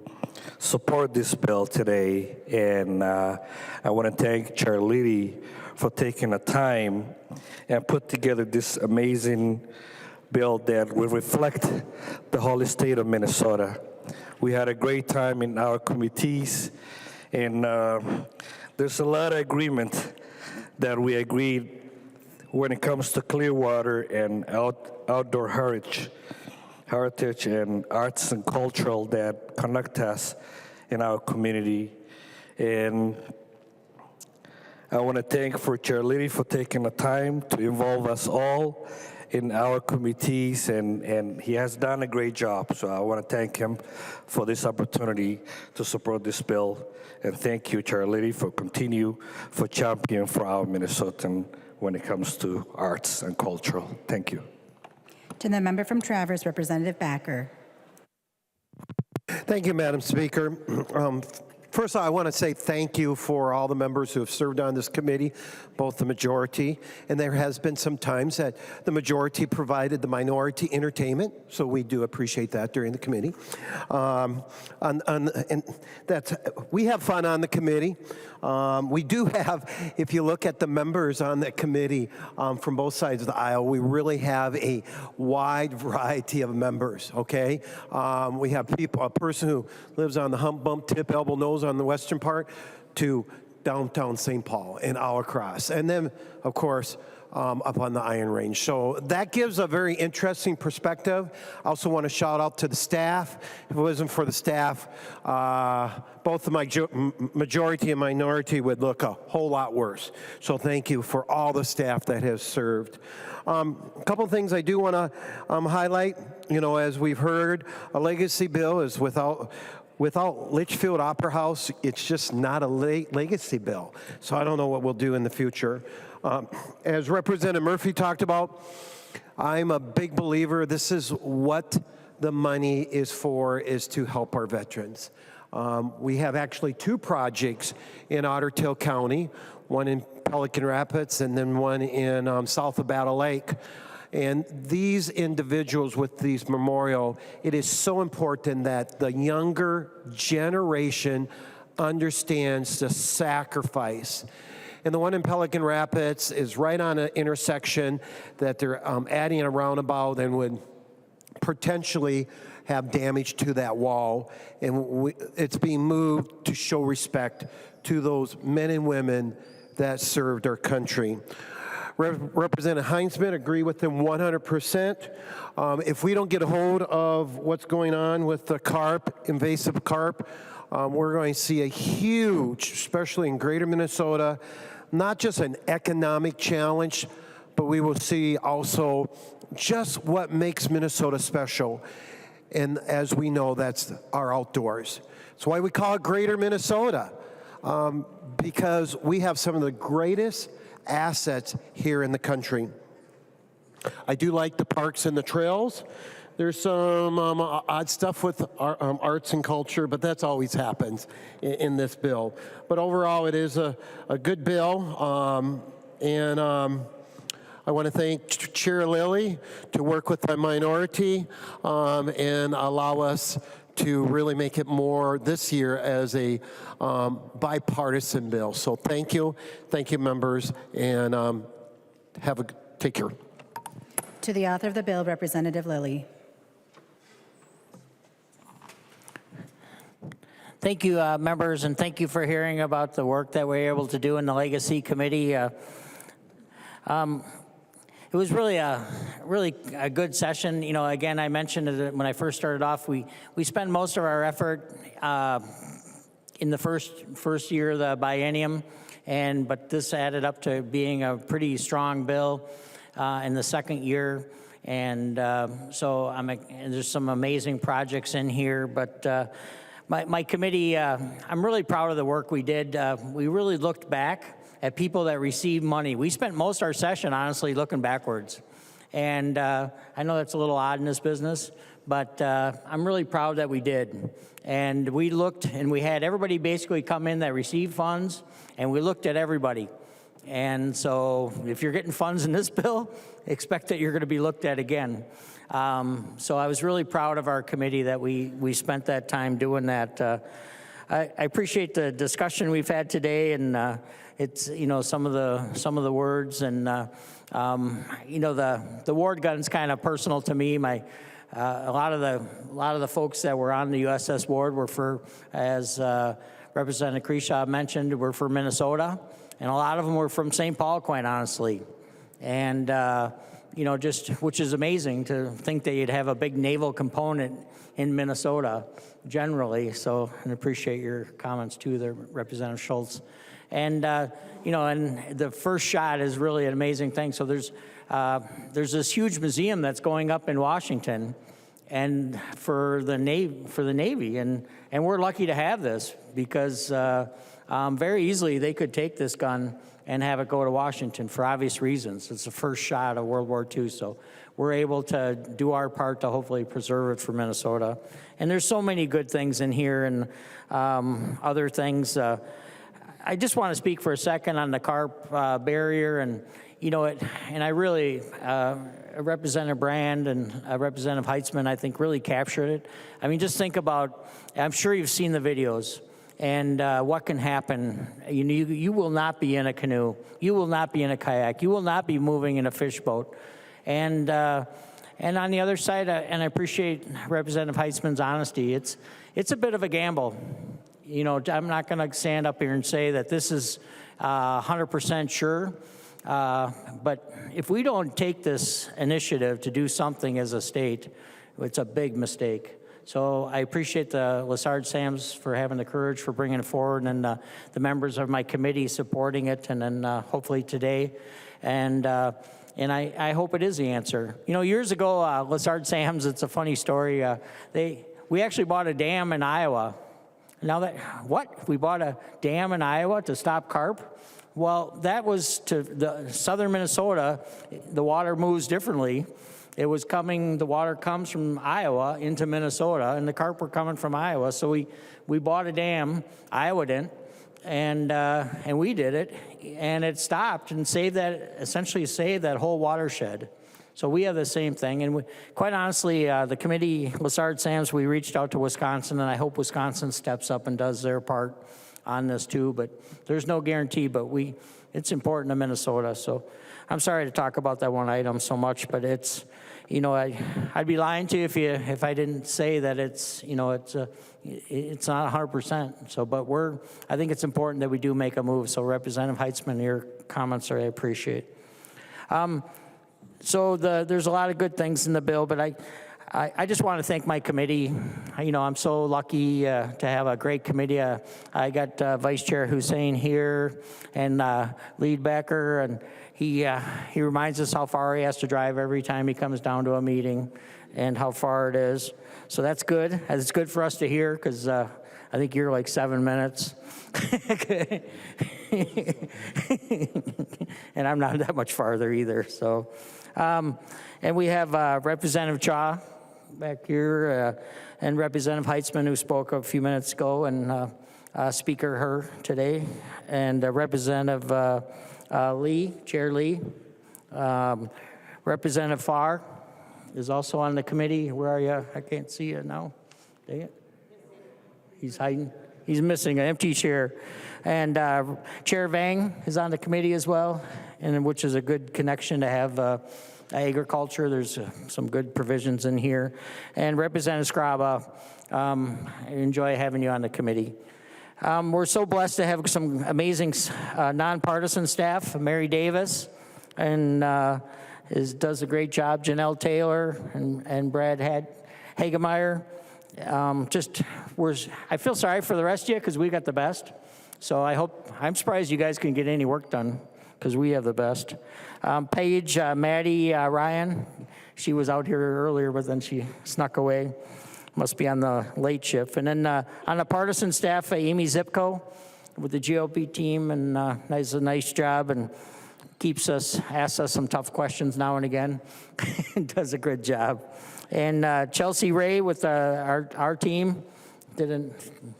support this bill today, and I want to thank Chair Lilly for taking the time and put together this amazing bill that will reflect the whole state of Minnesota. We had a great time in our committees, and there's a lot of agreement that we agreed when it comes to clear water and outdoor heritage and arts and cultural that connect us in our community. And I want to thank Chair Liddy for taking the time to involve us all in our committees, and he has done a great job. So I want to thank him for this opportunity to support this bill. And thank you, Chair Liddy, for champion for our Minnesotan when it comes to arts and cultural. Thank you. To the member from Traverse, Representative Backer. Thank you, Madam Speaker. First, I want to say thank you for all the members who have served on this committee, both the majority, and there has been some times that the majority provided the minority entertainment, so we do appreciate that during the committee. And we have fun on the committee. We do have, if you look at the members on that committee from both sides of the aisle, we really have a wide variety of members, okay? We have a person who lives on the hump, bump, tip, elbow, nose on the western part to downtown St. Paul and all across. And then, of course, up on the Iron Range. So that gives a very interesting perspective. I also want to shout out to the staff. If it wasn't for the staff, both the majority and minority would look a whole lot worse. So thank you for all the staff that has served. A couple of things I do want to highlight. You know, as we've heard, a legacy bill is without Litchfield Opera House, it's just not a legacy bill. So I don't know what we'll do in the future. As Representative Murphy talked about, I'm a big believer this is what the money is for, is to help our veterans. We have actually two projects in Otter Tail County, one in Pelican Rapids and then one in south of Battle Lake. And these individuals with these memorial, it is so important that the younger generation understands the sacrifice. And the one in Pelican Rapids is right on an intersection that they're adding a roundabout and would potentially have damage to that wall. And it's being moved to show respect to those men and women that served our country. Representative Heinzman, agree with them 100%. If we don't get a hold of what's going on with the carp, invasive carp, we're going to see a huge, especially in greater Minnesota, not just an economic challenge, but we will see also just what makes Minnesota special. And as we know, that's our outdoors. That's why we call it Greater Minnesota, because we have some of the greatest assets here in the country. I do like the parks and the trails. There's some odd stuff with arts and culture, but that's always happens in this bill. But overall, it is a good bill. And I want to thank Chair Lilly to work with the minority and allow us to really make it more this year as a bipartisan bill. So thank you, members, and take care. To the author of the bill, Representative Lilly. Thank you, members, and thank you for hearing about the work that we were able to do in the Legacy Committee. It was really a good session. You know, again, I mentioned it when I first started off, we spend most of our effort in the first year of the biennium, but this added up to being a pretty strong bill in the second year. And so and there's some amazing projects in here, but my committee, I'm really proud of the work we did. We really looked back at people that received money. We spent most of our session, honestly, looking backwards. And I know that's a little odd in this business, but I'm really proud that we did. And we looked, and we had everybody basically come in that received funds, and we looked at everybody. And so if you're getting funds in this bill, expect that you're going to be looked at again. So I was really proud of our committee that we spent that time doing that. I appreciate the discussion we've had today, and it's, you know, some of the words, and you know, the ward gun's kind of personal to me. A lot of the folks that were on the USS Ward were as Representative Kreshaw mentioned were from Minnesota, and a lot of them were from St. Paul, quite honestly. And, you know, just, which is amazing to think that you'd have a big naval component in Minnesota generally. So, and appreciate your comments too there, Representative Schultz. And, you know, and the first shot is really an amazing thing. So there's this huge museum that's going up in Washington and for the Navy. And we're lucky to have this because very easily they could take this gun and have it go to Washington for obvious reasons. It's the first shot of World War II, so we're able to do our part to hopefully preserve it for Minnesota. And there's so many good things in here and other things. I just want to speak for a second on the CARP barrier, and you know, and I really, Representative Brand and Representative Heitzman, I think, really captured it. I mean, just think about, I'm sure you've seen the videos, and what can happen. You will not be in a canoe. You will not be in a kayak. You will not be moving in a fish boat. And on the other side, and I appreciate Representative Heitzman's honesty, it's a bit of a gamble. You know, I'm not going to stand up here and say that this is 100% sure, but if we don't take this initiative to do something as a state, it's a big mistake. So I appreciate the Lessard-Sams for having the courage for bringing it forward, and the members of my committee supporting it, and then hopefully today. And I hope it is the answer. You know, years ago, Lessard-Sams, it's a funny story. We actually bought a dam in Iowa. Now we bought a dam in Iowa to stop carp? Well, that was to the southern Minnesota. The water moves differently. It was coming, the water comes from Iowa into Minnesota, and the carp were coming from Iowa. So we bought a dam, Iowa didn't, and we did it, and it stopped and essentially saved that whole watershed. So we have the same thing, and quite honestly, the committee, Lessard-Sams, we reached out to Wisconsin, and I hope Wisconsin steps up and does their part on this too, but there's no guarantee, but it's important to Minnesota. So I'm sorry to talk about that one item so much, but it's, you know, I'd be lying to you if I didn't say that it's, you know, it's not 100%. So, but I think it's important that we do make a move. So Representative Heitzman, your comments I appreciate. So there's a lot of good things in the bill, but I just want to thank my committee. You know, I'm so lucky to have a great committee. I got Vice Chair Hussein here and Lead Becker, and he reminds us how far he has to drive every time he comes down to a meeting and how far it is. So that's good. It's good for us to hear because I think you're like 7 minutes. And I'm not that much farther either. So, and we have Representative Cha back here and Representative Heitzman, who spoke a few minutes ago, and Speaker Her today, and Representative Lee, Chair Lee. Representative Farr is also on the committee. Where are you? I can't see you now. Dang it. He's hiding. He's missing an empty chair. And Chair Vang is on the committee as well, and which is a good connection to have agriculture. There's some good provisions in here. And Representative Skraba, I enjoy having you on the committee. We're so blessed to have some amazing nonpartisan staff. Mary Davis and does a great job. Janelle Taylor and Brad Hagemeyer. I feel sorry for the rest of you because we got the best. So I'm surprised you guys can get any work done because we have the best. Paige, Maddie, Ryan, she was out here earlier, but then she snuck away. Must be on the late shift. And then on the partisan staff, Amy Zipko with the GOP team, and does a nice job and asks us some tough questions now and again. Does a good job. And Chelsea Ray with our team did a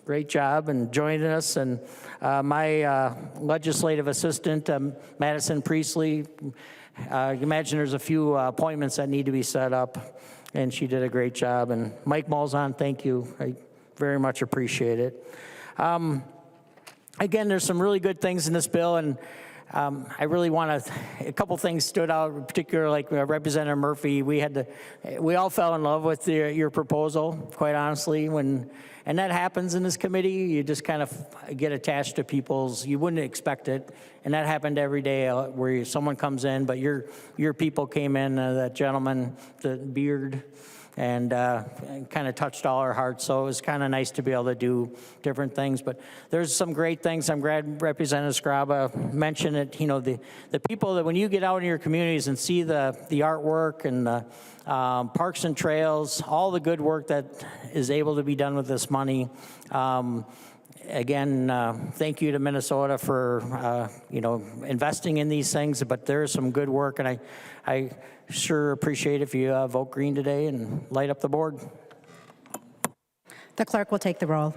great job and joined us. And my legislative assistant, Madison Priestley, imagine there's a few appointments that need to be set up, and she did a great job. And Mike Malzahn, thank you. I very much appreciate it. Again, there's some really good things in this bill, and I really want to, a couple things stood out, particularly like Representative Murphy. We all fell in love with your proposal, quite honestly. And that happens in this committee. You just kind of get attached to people's, you wouldn't expect it. And that happened every day where someone comes in, but your people came in, that gentleman, the beard, and kind of touched all our hearts. So it was kind of nice to be able to do different things. But there's some great things. I'm glad Representative Skraba mentioned it. You know, the people that when you get out in your communities and see the artwork and the parks and trails, all the good work that is able to be done with this money. Again, thank you to Minnesota for investing in these things. But there's some good work, and I sure appreciate if you vote green today and light up the board. The clerk will take the roll.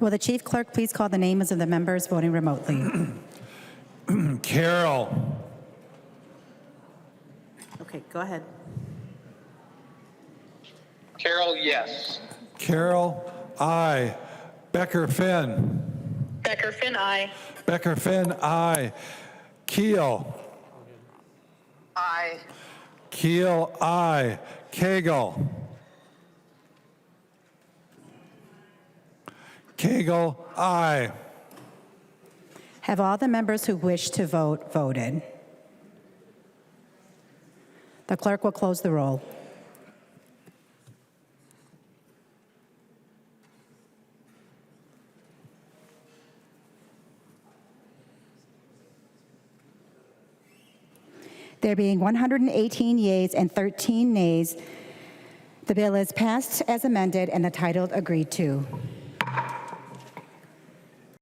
Will the chief clerk please call the names of the members voting remotely? Carroll. Okay, go ahead. Carroll, yes. Carroll, aye. Becker Finn. Becker Finn, aye. Becker Finn, aye. Keel. Aye. Keel, aye. Cagle. Cagle, aye. Have all the members who wish to vote voted? The clerk will close the roll. There being 118 yeas and 13 nays, the bill is passed as amended and the title agreed to.